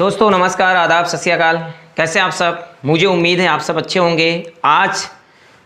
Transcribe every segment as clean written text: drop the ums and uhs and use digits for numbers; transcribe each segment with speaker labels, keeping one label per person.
Speaker 1: दोस्तों नमस्कार, आदाब, सत श्री अकाल। कैसे आप सब? मुझे उम्मीद है आप सब अच्छे होंगे। आज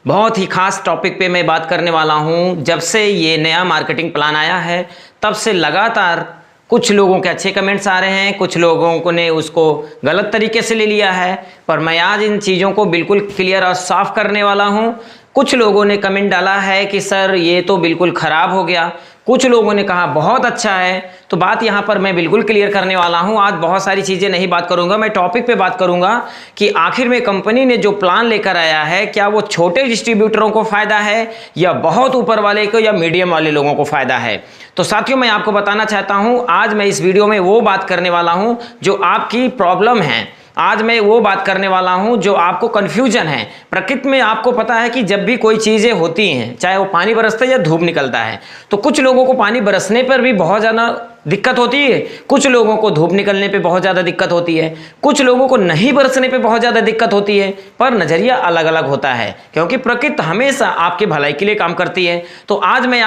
Speaker 1: बहुत ही खास टॉपिक पे मैं बात करने वाला हूँ। जब से ये नया मार्केटिंग प्लान आया है तब से लगातार कुछ लोगों के अच्छे कमेंट्स आ रहे हैं, कुछ लोगों को ने उसको गलत तरीके से ले लिया है। पर मैं आज इन चीज़ों को बिल्कुल क्लियर और साफ करने वाला हूँ। कुछ लोगों ने कमेंट डाला है कि सर ये तो बिल्कुल ख़राब हो गया, कुछ लोगों ने कहा बहुत अच्छा है। तो बात यहाँ पर मैं बिल्कुल क्लियर करने वाला हूँ। आज बहुत सारी चीज़ें नहीं बात करूँगा, मैं टॉपिक पे बात करूँगा कि आखिर में कंपनी ने जो प्लान लेकर आया है क्या वो छोटे डिस्ट्रीब्यूटरों को फ़ायदा है या बहुत ऊपर वाले को या मीडियम वाले लोगों को फ़ायदा है। तो साथियों मैं आपको बताना चाहता हूँ, आज मैं इस वीडियो में वो बात करने वाला हूँ जो आपकी प्रॉब्लम है। आज मैं वो बात करने वाला हूं जो आपको कंफ्यूजन है। प्रकृति में आपको पता है कि जब भी कोई चीज़ें होती हैं, चाहे वो पानी बरसता है या धूप निकलता है, तो कुछ लोगों को पानी बरसने पर भी बहुत ज़्यादा दिक्कत होती है, कुछ लोगों को धूप निकलने पे बहुत ज़्यादा दिक्कत होती है, कुछ लोगों को नहीं बरसने पे बहुत ज़्यादा दिक्कत होती है। पर नज़रिया अलग अलग होता है, क्योंकि प्रकृति हमेशा आपके भलाई के लिए काम करती है। तो आज मैं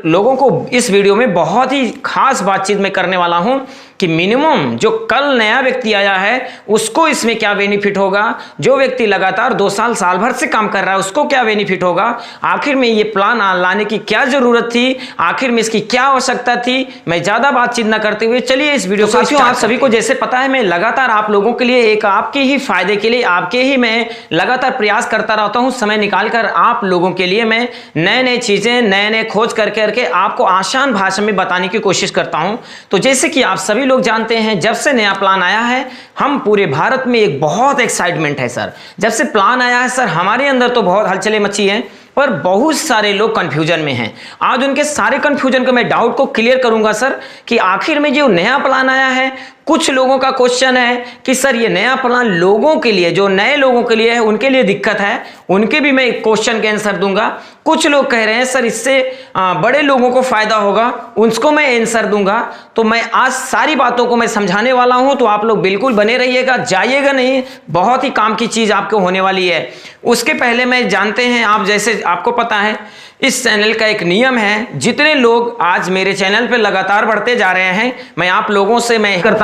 Speaker 1: लोगों को इस वीडियो में बहुत ही खास बातचीत में करने वाला हूँ कि मिनिमम जो कल नया व्यक्ति आया है उसको इसमें क्या बेनिफिट होगा, जो व्यक्ति लगातार 2 साल भर से काम कर रहा है उसको क्या बेनिफिट होगा, आखिर में ये प्लान लाने की क्या जरूरत थी, आखिर में इसकी क्या आवश्यकता थी। मैं ज्यादा बातचीत न करते हुए चलिए इस वीडियो को। साथियों आप सभी को जैसे पता है मैं लगातार आप लोगों के लिए, एक आपके ही फायदे के लिए, आपके ही मैं लगातार प्रयास करता रहता हूं। समय निकालकर आप लोगों के लिए मैं नए नए चीजें, नए नए खोज करके आपको आसान भाषा में बताने की कोशिश करता हूं। तो जैसे कि आप सभी लोग जानते हैं, जब से नया प्लान आया है हम पूरे भारत में एक बहुत एक्साइटमेंट है सर। जब से प्लान आया है सर हमारे अंदर तो बहुत हलचलें मची हैं, पर बहुत सारे लोग कंफ्यूजन में हैं। आज उनके सारे कंफ्यूजन को मैं डाउट को क्लियर करूंगा सर कि आखिर में जो नया प्लान आया है, कुछ लोगों का क्वेश्चन है कि सर ये नया प्लान लोगों के लिए, जो नए लोगों के लिए है उनके लिए दिक्कत है, उनके भी मैं क्वेश्चन के आंसर दूंगा। कुछ लोग कह रहे हैं सर इससे बड़े लोगों को फायदा होगा, उसको मैं आंसर दूंगा। तो मैं आज सारी बातों को मैं समझाने वाला हूं, तो आप लोग बिल्कुल बने रहिएगा, जाइएगा नहीं, बहुत ही काम की चीज आपको होने वाली है। उसके पहले मैं जानते हैं, आप जैसे आपको पता है इस चैनल का एक नियम है, जितने लोग आज मेरे चैनल पे लगातार बढ़ते जा रहे हैं, मैं आप लोगों से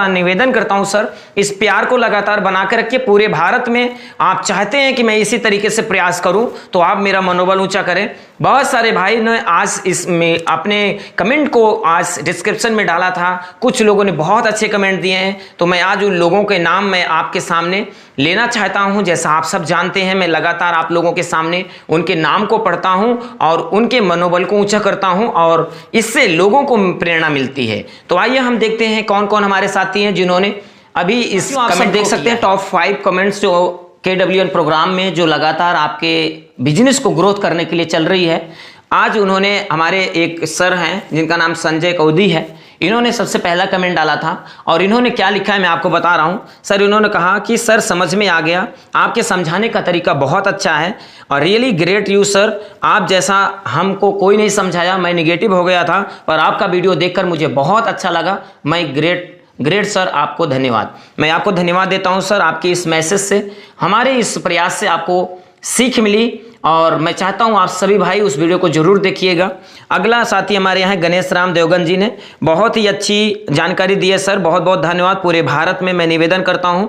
Speaker 1: निवेदन करता हूं सर इस प्यार को लगातार बना कर रखिए। पूरे भारत में आप चाहते हैं कि मैं इसी तरीके से प्रयास करूं, तो आप मेरा मनोबल ऊंचा करें। बहुत सारे भाई ने आज इसमें अपने कमेंट को आज डिस्क्रिप्शन में डाला था, कुछ लोगों ने बहुत अच्छे कमेंट दिए हैं, तो मैं आज उन लोगों के नाम मैं आपके सामने लेना चाहता हूं। जैसा आप सब जानते हैं मैं लगातार आप लोगों के सामने उनके नाम को पढ़ता हूं और उनके मनोबल को ऊंचा करता हूं, और इससे लोगों को प्रेरणा मिलती है। तो आइए हम देखते हैं कौन कौन हमारे साथी हैं जिन्होंने अभी इस कमेंट देख सकते हैं टॉप 5 कमेंट्स जो KWN प्रोग्राम में जो लगातार आपके बिजनेस को ग्रोथ करने के लिए चल रही है। आज उन्होंने, हमारे एक सर हैं जिनका नाम संजय कौदी है, इन्होंने सबसे पहला कमेंट डाला था और इन्होंने क्या लिखा है मैं आपको बता रहा हूं। सर इन्होंने कहा कि सर समझ में आ गया, आपके समझाने का तरीका बहुत अच्छा है और रियली ग्रेट यू सर, आप जैसा हमको कोई नहीं समझाया, मैं निगेटिव हो गया था, पर आपका वीडियो देखकर मुझे बहुत अच्छा लगा। मैं ग्रेट सर, आपको धन्यवाद। मैं आपको धन्यवाद देता हूं सर, आपके इस मैसेज से, हमारे इस प्रयास से आपको सीख मिली और मैं चाहता हूं आप सभी भाई उस वीडियो को जरूर देखिएगा। अगला साथी हमारे यहाँ गणेश राम देवगन जी ने बहुत ही अच्छी जानकारी दी है सर, बहुत बहुत धन्यवाद। पूरे भारत में मैं निवेदन करता हूं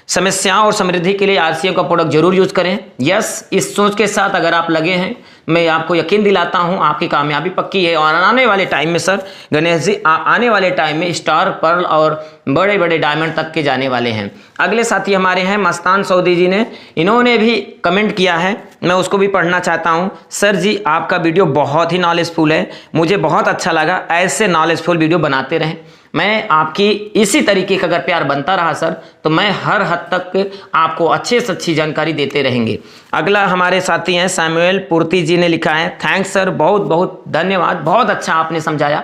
Speaker 1: समस्याओं और समृद्धि के लिए RCM का प्रोडक्ट जरूर यूज करें। यस, इस सोच के साथ अगर आप लगे हैं, मैं आपको यकीन दिलाता हूं आपकी कामयाबी पक्की है। और आने वाले टाइम में सर गणेश जी आने वाले टाइम में स्टार, पर्ल और बड़े बड़े डायमंड तक के जाने वाले हैं। अगले साथी हमारे हैं मस्तान सऊदी जी ने, इन्होंने भी कमेंट किया है, मैं उसको भी पढ़ना चाहता हूं। सर जी आपका वीडियो बहुत ही नॉलेजफुल है, मुझे बहुत अच्छा लगा, ऐसे नॉलेजफुल वीडियो बनाते रहें। मैं आपकी इसी तरीके का अगर प्यार बनता रहा सर तो मैं हर हद तक आपको अच्छे से अच्छी जानकारी देते रहेंगे। अगला हमारे साथी हैं सैमुअल पूर्ति जी ने लिखा है, थैंक्स सर, बहुत बहुत धन्यवाद, बहुत अच्छा आपने समझाया।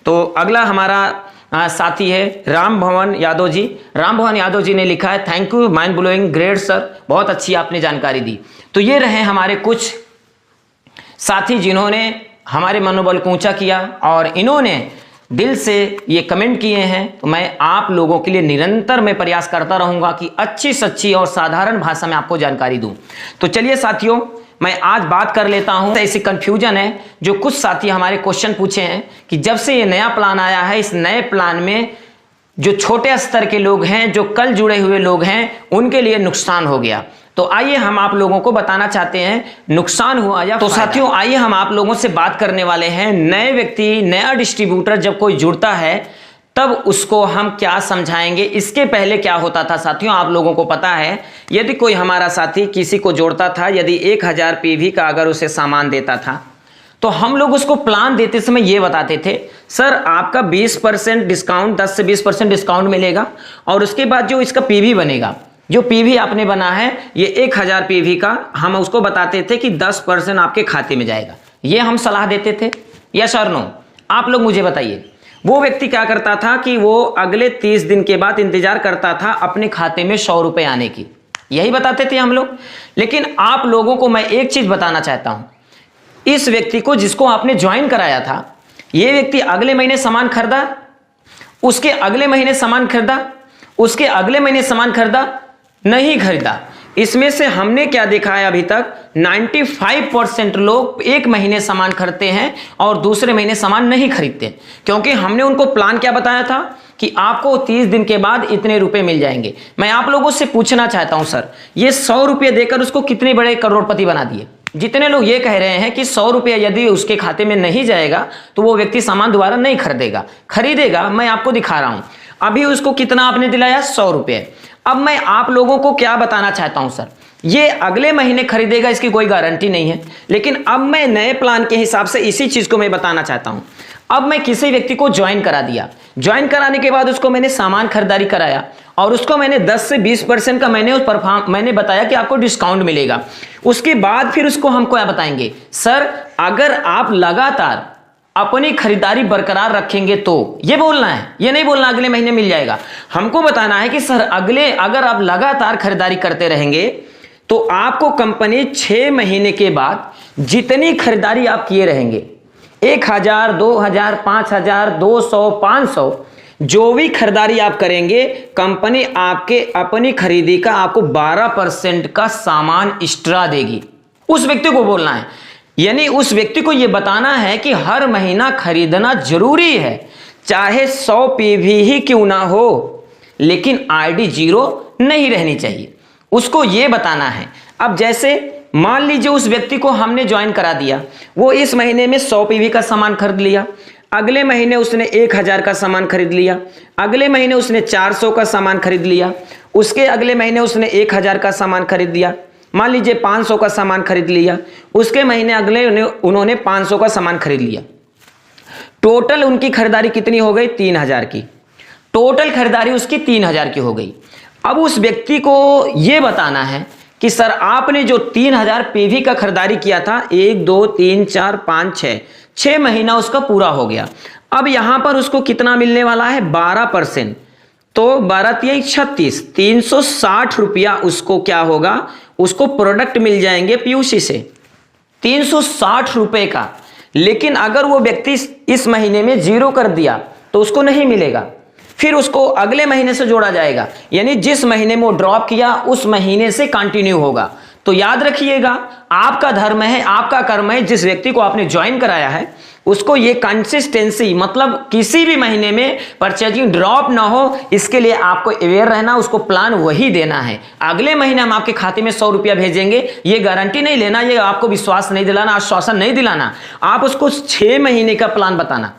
Speaker 1: तो अगला हमारा साथी है राम भवन यादव जी। राम भवन यादव जी ने लिखा है, thank you, mind blowing, great sir, बहुत अच्छी आपने जानकारी दी। तो ये रहे हमारे कुछ साथी जिन्होंने हमारे मनोबल को ऊंचा किया और इन्होंने दिल से ये कमेंट किए हैं। तो मैं आप लोगों के लिए निरंतर मैं प्रयास करता रहूंगा कि अच्छी सच्ची और साधारण भाषा में आपको जानकारी दूं। तो चलिए साथियों, मैं आज बात कर लेता हूं। ऐसी कंफ्यूजन है जो कुछ साथी हमारे क्वेश्चन पूछे हैं कि जब से ये नया प्लान आया है, इस नए प्लान में जो छोटे स्तर के लोग हैं, जो कल जुड़े हुए लोग हैं, उनके लिए नुकसान हो गया। तो आइए हम आप लोगों को बताना चाहते हैं नुकसान हुआ या तो साथियों आइए हम आप लोगों से बात करने वाले हैं नए व्यक्ति, नया डिस्ट्रीब्यूटर जब कोई जुड़ता है तब उसको हम क्या समझाएंगे। इसके पहले क्या होता था साथियों, आप लोगों को पता है, यदि कोई हमारा साथी किसी को जोड़ता था, यदि 1000 पीवी का अगर उसे सामान देता था तो हम लोग उसको प्लान देते समय ये बताते थे, सर आपका 20% डिस्काउंट, 10 से 20% डिस्काउंट मिलेगा और उसके बाद जो इसका पीवी बनेगा, जो पीवी आपने बना है ये 1000 पीवी का, हम उसको बताते थे कि 10% आपके खाते में जाएगा। ये हम सलाह देते थे, यस और नो? आप लोग मुझे बताइए। वो व्यक्ति क्या करता था कि वो अगले 30 दिन के बाद इंतजार करता था अपने खाते में 100 रुपए आने की, यही बताते थे हम लोग। लेकिन आप लोगों को मैं एक चीज बताना चाहता हूं, इस व्यक्ति को जिसको आपने ज्वाइन कराया था, ये व्यक्ति अगले महीने सामान खरीदा, उसके अगले महीने सामान खरीदा, उसके अगले महीने सामान खरीदा, नहीं खरीदा। इसमें से हमने क्या देखा है अभी तक, 95% लोग एक महीने सामान खरीदते हैं और दूसरे महीने सामान नहीं खरीदते, क्योंकि हमने उनको प्लान क्या बताया था कि आपको 30 दिन के बाद इतने रुपए मिल जाएंगे। मैं आप लोगों से पूछना चाहता हूं सर, ये 100 रुपये देकर उसको कितने बड़े करोड़पति बना दिए। जितने लोग ये कह रहे हैं कि 100 रुपया यदि उसके खाते में नहीं जाएगा तो वो व्यक्ति सामान दोबारा नहीं खरीदेगा, खरीदेगा। मैं आपको दिखा रहा हूं, अभी उसको कितना आपने दिलाया, 100 रुपये। अब मैं आप लोगों को क्या बताना चाहता हूं सर, ये अगले महीने खरीदेगा इसकी कोई गारंटी नहीं है, लेकिन अब मैं नए प्लान के हिसाब से इसी चीज को मैं बताना चाहता हूं। अब मैं किसी व्यक्ति को ज्वाइन करा दिया, ज्वाइन कराने के बाद उसको मैंने सामान खरीदारी कराया और उसको मैंने 10 से 20% का मैंने बताया कि आपको डिस्काउंट मिलेगा। उसके बाद फिर उसको हम क्या बताएंगे, सर अगर आप लगातार अपनी खरीदारी बरकरार रखेंगे तो, ये बोलना है, ये नहीं बोलना अगले महीने मिल जाएगा। हमको बताना है कि सर अगर आप लगातार खरीदारी करते रहेंगे तो आपको कंपनी 6 महीने के बाद जितनी खरीदारी आप किए रहेंगे, 1000, 2000, 5000, 200, 500, जो भी खरीदारी आप करेंगे, कंपनी आपके अपनी खरीदी का आपको 12% का सामान एक्स्ट्रा देगी। उस व्यक्ति को बोलना है, यानी उस व्यक्ति को यह बताना है कि हर महीना खरीदना जरूरी है, चाहे 100 पीवी ही क्यों ना हो, लेकिन आईडी 0 नहीं रहनी चाहिए, उसको यह बताना है। अब जैसे मान लीजिए उस व्यक्ति को हमने ज्वाइन करा दिया, वो इस महीने में 100 पीवी का सामान खरीद लिया, अगले महीने उसने 1000 का सामान खरीद लिया, अगले महीने उसने 400 का सामान खरीद लिया, उसके अगले महीने उसने 1000 का सामान खरीद लिया, मान लीजिए 500 का सामान खरीद लिया, उसके महीने अगले उन्होंने 500 का सामान खरीद लिया। टोटल उनकी खरीदारी कितनी हो गई, 3000 की। टोटल खरीदारी उसकी 3000 की हो गई। अब उस व्यक्ति को यह बताना है कि सर आपने जो 3000 पीवी का खरीदारी किया था, 1 2 3 4 5 6 महीना उसका पूरा हो गया। अब यहां पर उसको कितना मिलने वाला है, 12%। तो 12 3 36, 360 रुपया उसको क्या होगा, उसको प्रोडक्ट मिल जाएंगे पीयूसी से, 360 रुपए का। लेकिन अगर वो व्यक्ति इस महीने में 0 कर दिया तो उसको नहीं मिलेगा, फिर उसको अगले महीने से जोड़ा जाएगा, यानी जिस महीने में वो ड्रॉप किया उस महीने से कंटिन्यू होगा। तो याद रखिएगा, आपका धर्म है, आपका कर्म है, जिस व्यक्ति को आपने ज्वाइन कराया है उसको ये कंसिस्टेंसी, मतलब किसी भी महीने में परचेजिंग ड्रॉप ना हो, इसके लिए आपको अवेयर रहना, उसको प्लान वही देना है। अगले महीने हम आपके खाते में 100 रुपया भेजेंगे, ये गारंटी नहीं लेना, ये आपको विश्वास नहीं दिलाना, आश्वासन नहीं दिलाना, आप उसको 6 महीने का प्लान बताना।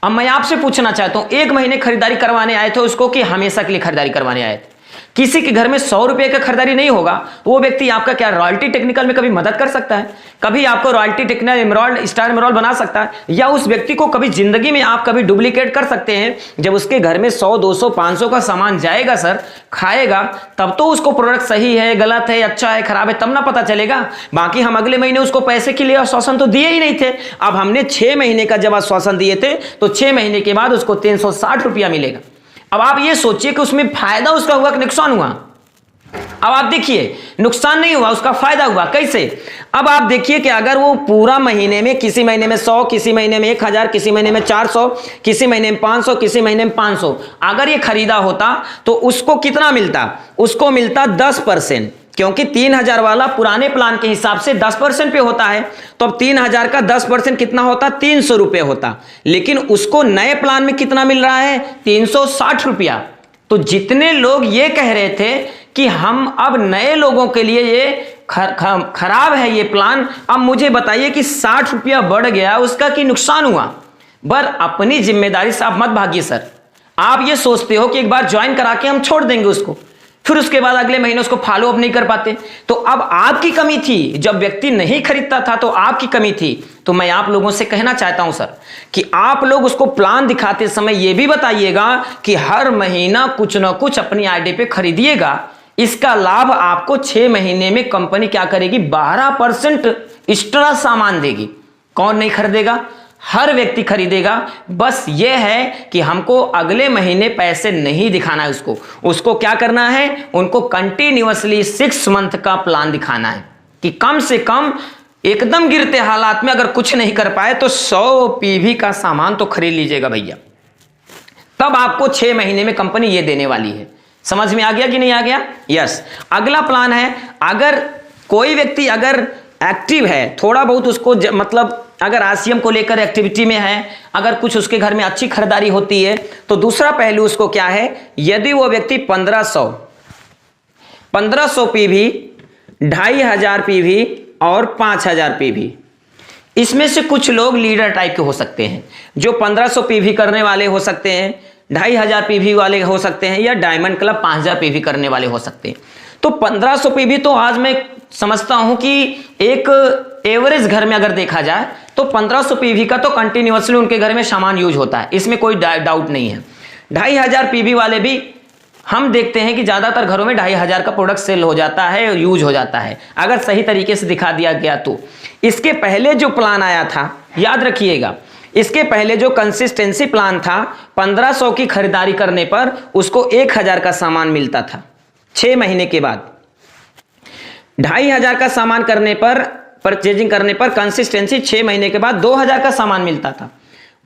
Speaker 1: अब मैं आपसे पूछना चाहता हूं, 1 महीने खरीदारी करवाने आए थे उसको कि हमेशा के लिए खरीदारी करवाने आए थे? किसी के घर में 100 रुपए का खरीदारी नहीं होगा तो वो व्यक्ति आपका क्या रॉयल्टी टेक्निकल में कभी मदद कर सकता है, कभी आपको royalty technical emerald star emerald बना सकता है, या उस व्यक्ति को कभी जिंदगी में आप कभी डुप्लीकेट कर सकते हैं। जब उसके घर में 100 200 500 का सामान जाएगा सर, खाएगा, तब तो उसको प्रोडक्ट सही है, गलत है, अच्छा है, खराब है, तब ना पता चलेगा। बाकी हम अगले महीने उसको पैसे के लिए आश्वासन तो दिए ही नहीं थे। अब हमने 6 महीने का जब आश्वासन दिए थे तो 6 महीने के बाद उसको 360 रुपया मिलेगा। अब आप ये सोचिए कि उसमें फायदा उसका हुआ कि नुकसान हुआ। अब आप देखिए, नुकसान नहीं हुआ, उसका फायदा हुआ। कैसे? अब आप देखिए कि अगर वो पूरा महीने में, किसी महीने में 100, किसी महीने में 1000, किसी महीने में 400, किसी महीने में 500, किसी महीने में 500, अगर ये खरीदा होता तो उसको कितना मिलता? उसको मिलता 10%। क्योंकि 3000 वाला पुराने प्लान के हिसाब से 10% पे होता है, तो अब 3000 का 10% कितना होता? 300 रुपये होता। लेकिन उसको नए प्लान में कितना मिल रहा है? 360 रुपया। तो जितने लोग ये कह रहे थे कि हम अब नए लोगों के लिए ये खराब है ये प्लान, अब मुझे बताइए कि 60 रुपया बढ़ गया, उसका की नुकसान हुआ? बर अपनी जिम्मेदारी से आप मत भागिए सर। आप ये सोचते हो कि एक बार ज्वाइन करा के हम छोड़ देंगे उसको, फिर उसके बाद अगले महीने उसको फॉलो अप नहीं कर पाते। तो अब आपकी कमी थी, जब व्यक्ति नहीं खरीदता था तो आपकी कमी थी। तो मैं आप लोगों से कहना चाहता हूं सर कि आप लोग उसको प्लान दिखाते समय यह भी बताइएगा कि हर महीना कुछ ना कुछ अपनी आईडी पे खरीदिएगा। इसका लाभ आपको 6 महीने में कंपनी क्या करेगी? 12% एक्स्ट्रा सामान देगी। कौन नहीं खरीदेगा? हर व्यक्ति खरीदेगा। बस यह है कि हमको अगले महीने पैसे नहीं दिखाना है उसको क्या करना है? उनको कंटिन्यूअसली 6 मंथ का प्लान दिखाना है कि कम से कम एकदम गिरते हालात में अगर कुछ नहीं कर पाए तो 100 पीवी का सामान तो खरीद लीजिएगा भैया। तब आपको 6 महीने में कंपनी ये देने वाली है। समझ में आ गया कि नहीं आ गया? यस। अगला प्लान है, अगर कोई व्यक्ति अगर एक्टिव है, थोड़ा बहुत उसको मतलब अगर आरसीएम को लेकर एक्टिविटी में है, अगर कुछ उसके घर में अच्छी खरीदारी होती है, तो दूसरा पहलू उसको क्या है? यदि वो व्यक्ति 1500 पीवी, 2500 पीवी और 5000 पीवी, इसमें से कुछ लोग लीडर टाइप के हो सकते हैं, जो 1500 पीवी करने वाले हो सकते हैं, 2500 पीवी वाले हो सकते हैं, या डायमंड क्लब 5000 पीवी करने वाले हो सकते हैं। तो 1500 पीवी तो आज मैं समझता हूं कि एक एवरेज घर में अगर देखा जाए तो 1500 पीवी का तो कंटिन्यूअसली उनके घर में सामान यूज होता है, इसमें कोई डाउट नहीं है। 2500 पीवी वाले भी हम देखते हैं कि ज्यादातर घरों में 2500 का प्रोडक्ट सेल हो जाता है और यूज हो जाता है, अगर सही तरीके से दिखा दिया गया तो। इसके पहले जो प्लान आया था, याद रखिएगा, इसके पहले जो कंसिस्टेंसी प्लान था, 1500 की खरीदारी करने पर उसको 1000 का सामान मिलता था 6 महीने के बाद। 2500 का सामान करने पर, परचेजिंग करने पर कंसिस्टेंसी 6 महीने के बाद 2000 का सामान मिलता था।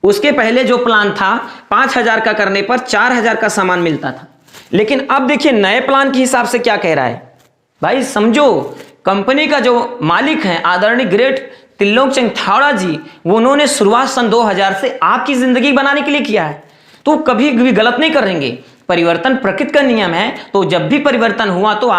Speaker 1: उसके पहले जो प्लान था 5000 का करने पर 4000 का सामान मिलता था। लेकिन अब देखिए नए प्लान के हिसाब से क्या कह रहा है भाई, समझो कंपनी का जो मालिक है आदरणीय ग्रेट त्रिलोकचंद थावड़ा जी, वो उन्होंने शुरुआत सन 2000 से आपकी जिंदगी बनाने के लिए किया है, तो कभी भी गलत नहीं करेंगे। परिवर्तन प्रकृति का नियम है, तो जब भी परिवर्तन हुआ तो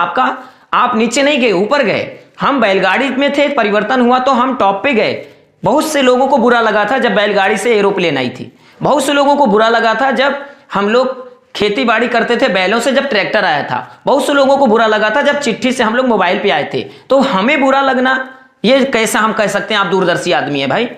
Speaker 1: आप नीचे नहीं गए, ऊपर गए। हम बैलगाड़ी में थे, परिवर्तन हुआ तो हम टॉप पे गए। बहुत से लोगों को बुरा लगा था जब बैलगाड़ी से एरोप्लेन आई थी, बहुत से लोगों को बुरा लगा था जब हम लोग खेती बाड़ी करते थे बैलों से, जब ट्रैक्टर आया था, बहुत से लोगों को बुरा लगा था जब चिट्ठी से हम लोग मोबाइल पे आए थे। तो हमें बुरा लगना ये कैसा हम कह सकते हैं? आप दूरदर्शी आदमी है भाई,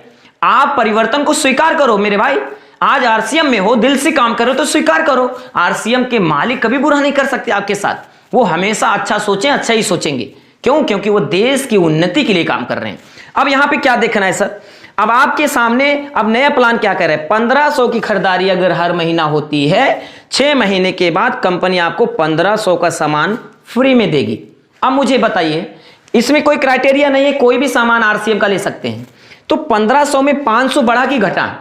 Speaker 1: आप परिवर्तन को स्वीकार करो मेरे भाई। आज आरसीएम में हो, दिल से काम करो तो स्वीकार करो। आरसीएम के मालिक कभी बुरा नहीं कर सकते आपके साथ, वो हमेशा अच्छा सोचें, अच्छा ही सोचेंगे। क्यों? क्योंकि वो देश की उन्नति के लिए काम कर रहे हैं। अब यहां पे क्या देखना है सर? अब आपके सामने अब नया प्लान क्या कर रहा है? 1500 की खरीदारी अगर हर महीना होती है, 6 महीने के बाद कंपनी आपको 1500 का सामान फ्री में देगी। अब मुझे बताइए, इसमें कोई क्राइटेरिया नहीं है, कोई भी सामान आरसीएम का ले सकते हैं। तो 1500 में 500 बढ़ा की घटा?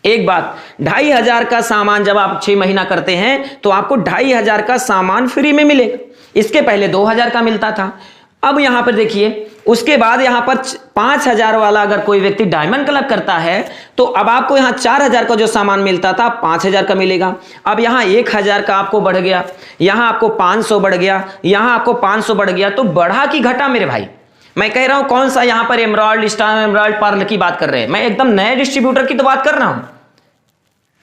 Speaker 1: एक बात, 2500 का सामान जब आप 6 महीना करते हैं तो आपको 2500 का सामान फ्री में मिलेगा। इसके पहले 2000 का मिलता था। अब यहां पर देखिए, उसके बाद यहां पर 5000 वाला अगर कोई व्यक्ति डायमंड क्लब करता है तो अब आपको यहां 4000 का जो सामान मिलता था 5000 का मिलेगा। अब यहां 1000 का आपको बढ़ गया, यहां आपको 500 बढ़ गया, यहां आपको 500 बढ़ गया। तो बढ़ा की घटा मेरे भाई? मैं कह रहा हूं कौन सा, यहां पर एमराल्ड, स्टार एमराल्ड, पर्ल की बात कर रहे हैं, मैं एकदम नए डिस्ट्रीब्यूटर की तो बात कर रहा हूं,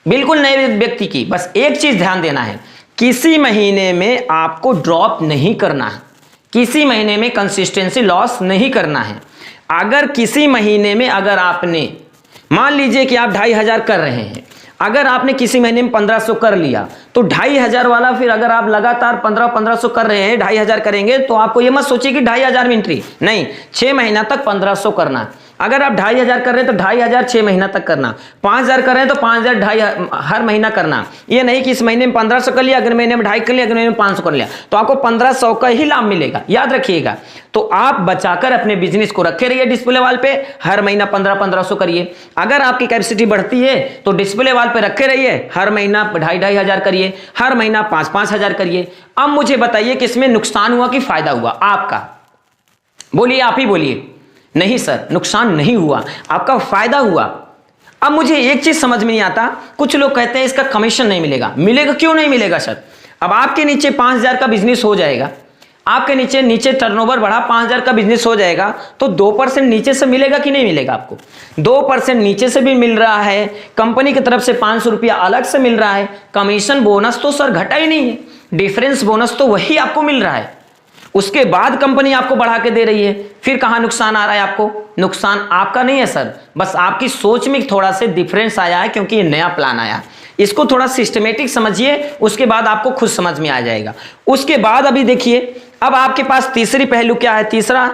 Speaker 1: बिल्कुल नए व्यक्ति की। बस एक चीज ध्यान देना है, किसी महीने में आपको ड्रॉप नहीं करना है, किसी महीने में कंसिस्टेंसी लॉस नहीं करना है। अगर किसी महीने में अगर आपने मान लीजिए कि आप 2500 कर रहे हैं, अगर आपने किसी महीने में 1500 कर लिया तो 2500 वाला फिर अगर आप लगातार 1500 कर रहे हैं, 2500 करेंगे तो आपको ये मत सोचिए कि 2500 में एंट्री नहीं, 6 महीना तक 1500 करना। अगर आप 2,500 कर रहे हैं तो 2,500 6 महीना तक करना, 5,000 कर रहे हैं तो 5,000 2,500 हर महीना करना। ये नहीं कि इस महीने में 1,500 कर लिया, अगले महीने में 2,500 कर लिया, अगले महीने में 500 कर लिया, तो आपको 1,500 का ही लाभ मिलेगा, याद रखिएगा। तो आप बचाकर अपने बिजनेस को रखे रहिए डिस्प्ले वाल पे, हर महीना 1500 करिए। अगर आपकी कैपेसिटी बढ़ती है तो डिस्प्ले वाल पे रखे रहिए, हर महीना 2,500 करिए, हर महीना 5,000 करिए। अब मुझे बताइए कि इसमें नुकसान हुआ कि फायदा हुआ आपका? बोलिए, आप ही बोलिए। नहीं सर, नुकसान नहीं हुआ, आपका फायदा हुआ। अब मुझे एक चीज समझ में नहीं आता, कुछ लोग कहते हैं इसका कमीशन नहीं मिलेगा। मिलेगा, क्यों नहीं मिलेगा सर? अब आपके नीचे 5,000 का बिजनेस हो जाएगा, आपके नीचे टर्नओवर बढ़ा 5,000 का बिजनेस हो जाएगा, तो 2% नीचे से मिलेगा कि नहीं मिलेगा आपको? 2% नीचे से भी मिल रहा है, कंपनी की तरफ से 500 रुपया अलग से मिल रहा है। कमीशन बोनस तो सर घटा ही नहीं है, डिफरेंस बोनस तो वही आपको मिल रहा है, उसके बाद कंपनी आपको बढ़ा के दे रही है। फिर कहां नुकसान आ रहा है आपको? नुकसान आपका नहीं है सर, बस आपकी सोच में थोड़ा सा डिफरेंस आया है, क्योंकि ये नया प्लान आया। इसको थोड़ा सिस्टमेटिक समझिए, उसके बाद आपको खुद समझ में आ जाएगा। उसके बाद अभी देखिए, अब आपके पास तीसरी पहलू क्या है? तीसरा,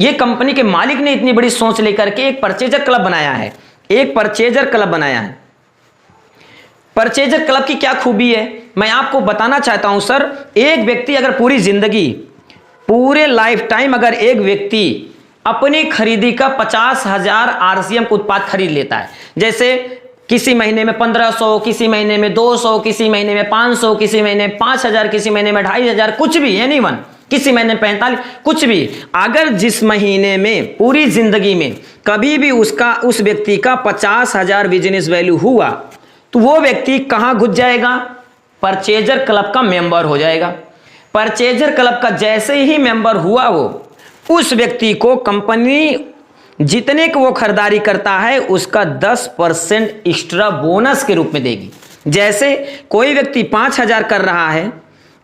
Speaker 1: ये कंपनी के मालिक ने इतनी बड़ी सोच लेकर के एक परचेजर क्लब बनाया है, एक परचेजर क्लब बनाया है। परचेजर क्लब की क्या खूबी है मैं आपको बताना चाहता हूं सर। एक व्यक्ति अगर पूरी जिंदगी, पूरे लाइफ टाइम अगर एक व्यक्ति अपनी खरीदी का 50,000 RCM का उत्पाद खरीद लेता है, जैसे किसी महीने में 1,500, किसी महीने में 200, किसी महीने में 500, किसी महीने में 5,000, किसी महीने में 2,500, कुछ भी, एनीवन, किसी महीने में 45, कुछ भी, अगर जिस महीने में पूरी जिंदगी में कभी भी उस व्यक्ति का 50,000 बिजनेस वैल्यू हुआ, तो वो व्यक्ति कहां घुस जाएगा? परचेजर क्लब का मेंबर हो जाएगा। परचेजर क्लब का जैसे ही मेंबर हुआ, वो उस व्यक्ति को कंपनी जितने को वो खरीदारी करता है उसका 10% एक्स्ट्रा बोनस के रूप में देगी। जैसे कोई व्यक्ति 5,000 कर रहा है,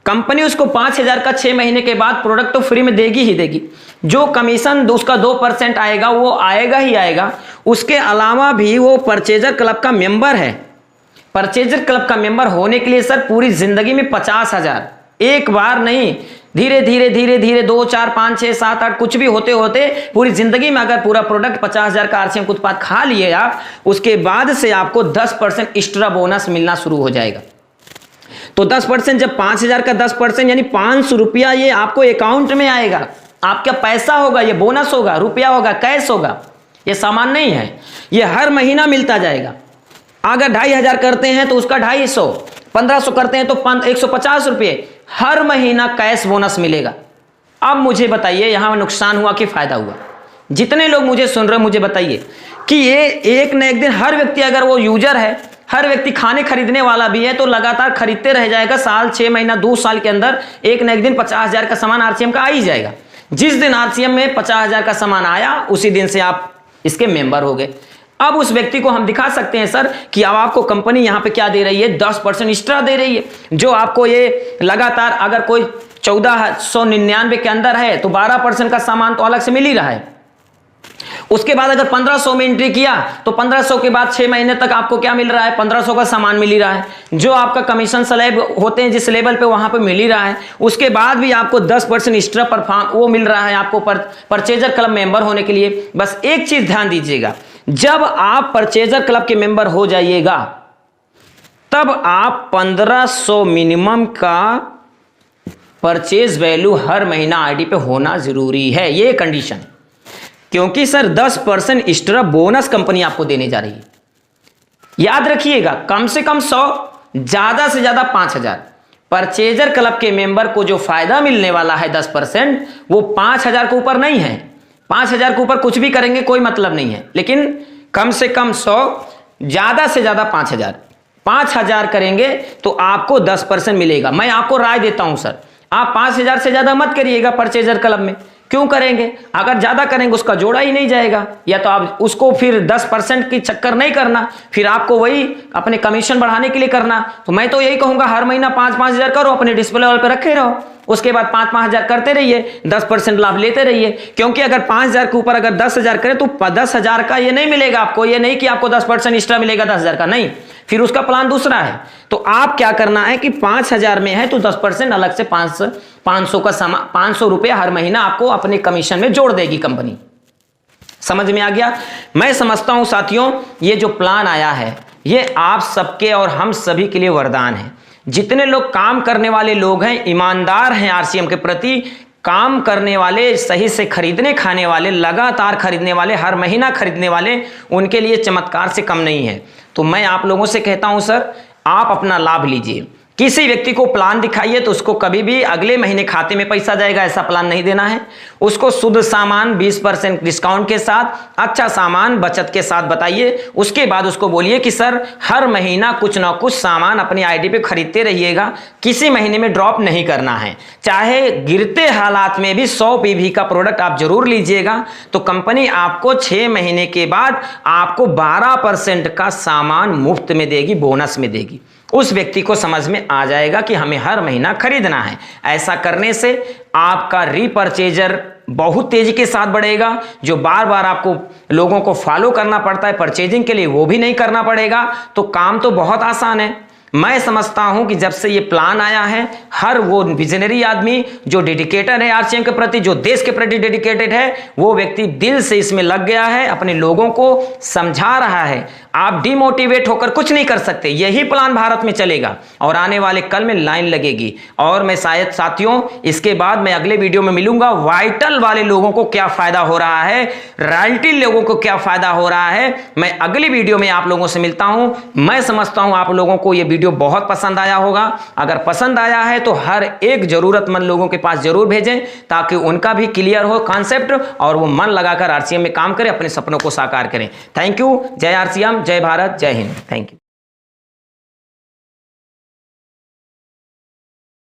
Speaker 1: कंपनी उसको 5,000 का 6 महीने के बाद प्रोडक्ट तो फ्री में देगी ही देगी। जो कमीशन उसका 2% आएगा वो आएगा ही आएगा। उसके अलावा भी वो परचेजर क्लब का मेंबर है। परचेजर क्लब का मेंबर होने के लिए सर पूरी जिंदगी में 50,000, एक बार नहीं, धीरे धीरे धीरे धीरे 2, 4, 5, 6, 7, 8 कुछ भी होते होते पूरी जिंदगी में अगर पूरा प्रोडक्ट 50,000 का RCM उत्पाद खा लिए आप, उसके बाद से आपको 10% एक्स्ट्रा बोनस मिलना शुरू हो जाएगा। तो 10%, जब 5,000 का 10% यानी 500 रुपया ये आपको अकाउंट में आएगा, आपका पैसा होगा, ये बोनस होगा, रुपया होगा, कैश होगा, ये सामान नहीं है, ये हर महीना मिलता जाएगा। अगर 2,500 करते हैं तो उसका 250, 1,500 करते हैं तो 150 रुपये हर महीना कैश बोनस मिलेगा। अब मुझे बताइए यहां नुकसान हुआ कि फायदा हुआ? जितने लोग मुझे सुन रहे हैं मुझे बताइए कि ये एक न एक दिन हर व्यक्ति, अगर वो यूजर है, हर व्यक्ति खाने खरीदने वाला भी है, तो लगातार खरीदते रह जाएगा। साल, 6 महीना, 2 साल के अंदर एक न एक दिन 50,000 का सामान RCM का आ ही जाएगा। जिस दिन RCM में 50,000 का सामान आया उसी दिन से आप इसके मेंबर हो गए। अब उस व्यक्ति को हम दिखा सकते हैं सर कि अब आपको कंपनी यहां पे क्या दे रही है? 10% एक्स्ट्रा दे रही है, जो आपको ये लगातार, अगर कोई 1499 के अंदर है तो 12% का सामान तो अलग से मिल ही रहा है। उसके बाद अगर 1,500 में एंट्री किया तो 1,500 के बाद 6 महीने तक आपको क्या मिल रहा है? 1,500 का सामान मिल ही रहा है, जो आपका कमीशन स्लैब होते हैं जिस लेवल पे वहां पे मिल ही रहा है। उसके बाद भी आपको 10% एक्स्ट्रा परफॉर्म वो मिल रहा है आपको परचेजर क्लब मेंबर होने के लिए। बस एक चीज ध्यान दीजिएगा, जब आप परचेजर क्लब के मेंबर हो जाइएगा तब आप 1,500 मिनिमम का परचेज वैल्यू हर महीना आईडी पे होना जरूरी है, ये कंडीशन। क्योंकि सर 10% एक्स्ट्रा बोनस कंपनी आपको देने जा रही है। याद रखिएगा, कम से कम 100, ज्यादा से ज्यादा 5,000। परचेजर क्लब के मेंबर को जो फायदा मिलने वाला है 10%, वो 5,000 के ऊपर नहीं है। 5,000 के ऊपर कुछ भी करेंगे कोई मतलब नहीं है, लेकिन कम से कम 100, ज्यादा से ज्यादा 5,000। 5,000 करेंगे तो आपको 10% मिलेगा। मैं आपको राय देता हूं सर, आप 5,000 से ज्यादा मत करिएगा परचेजर क्लब में। क्यों करेंगे? अगर ज्यादा करेंगे उसका जोड़ा ही नहीं जाएगा, या तो आप उसको फिर 10% की चक्कर नहीं करना, फिर आपको वही अपने कमीशन बढ़ाने के लिए करना। तो मैं तो यही कहूंगा हर महीना 5,000 करो, अपने डिस्प्ले वाले पे रखे रहो, उसके बाद 5,000 करते रहिए, 10% लाभ लेते रहिए। क्योंकि अगर 5,000 के ऊपर अगर 10,000 करें तो 10,000 का ये नहीं मिलेगा आपको, ये नहीं कि आपको 10% एक्स्ट्रा मिलेगा 10,000 का, नहीं, फिर उसका प्लान दूसरा है। तो आप क्या करना है कि 5,000 में है तो 10% अलग से 500 का सामान, 500 रुपये हर महीना आपको अपने कमीशन में जोड़ देगी कंपनी। समझ में आ गया? मैं समझता हूं साथियों, ये जो प्लान आया है ये आप सबके और हम सभी के लिए वरदान है। जितने लोग काम करने वाले लोग हैं, ईमानदार हैं आरसीएम के प्रति, काम करने वाले, सही से खरीदने खाने वाले, लगातार खरीदने वाले, हर महीना खरीदने वाले, उनके लिए चमत्कार से कम नहीं है। तो मैं आप लोगों से कहता हूं सर, आप अपना लाभ लीजिए। किसी व्यक्ति को प्लान दिखाइए तो उसको कभी भी अगले महीने खाते में पैसा जाएगा ऐसा प्लान नहीं देना है। उसको शुद्ध सामान 20% डिस्काउंट के साथ, अच्छा सामान बचत के साथ बताइए। उसके बाद उसको बोलिए कि सर हर महीना कुछ ना कुछ सामान अपनी आईडी पे खरीदते रहिएगा, किसी महीने में ड्रॉप नहीं करना है। चाहे गिरते हालात में भी 100 पीवी का प्रोडक्ट आप जरूर लीजिएगा, तो कंपनी आपको 6 महीने के बाद आपको 12% का सामान मुफ्त में देगी, बोनस में देगी। उस व्यक्ति को समझ में आ जाएगा कि हमें हर महीना खरीदना है। ऐसा करने से आपका रीपरचेजर बहुत तेजी के साथ बढ़ेगा। जो बार बार आपको लोगों को फॉलो करना पड़ता है परचेजिंग के लिए, वो भी नहीं करना पड़ेगा। तो काम तो बहुत आसान है। मैं समझता हूं कि जब से ये प्लान आया है, हर वो विजनरी आदमी जो डेडिकेटेड है आरसीएम के प्रति, जो देश के प्रति डेडिकेटेड है, वो व्यक्ति दिल से इसमें लग गया है, अपने लोगों को समझा रहा है। आप डिमोटिवेट होकर कुछ नहीं कर सकते। यही प्लान भारत में चलेगा और आने वाले कल में लाइन लगेगी। और मैं शायद साथियों इसके बाद मैं अगले वीडियो में मिलूंगा, वाइटल वाले लोगों को क्या फायदा हो रहा है, रॉयल्टी लोगों को क्या फायदा हो रहा है, मैं अगली वीडियो में आप लोगों से मिलता हूं। मैं समझता हूं आप लोगों को यह वीडियो बहुत पसंद आया होगा। अगर पसंद आया है तो हर एक जरूरतमंद लोगों के पास जरूर भेजें, ताकि उनका भी क्लियर हो कॉन्सेप्ट और वो मन लगाकर आरसीएम में काम करें, अपने सपनों को साकार करें। Thank you. जय आरसीएम, जय भारत, जय हिंद। Thank you.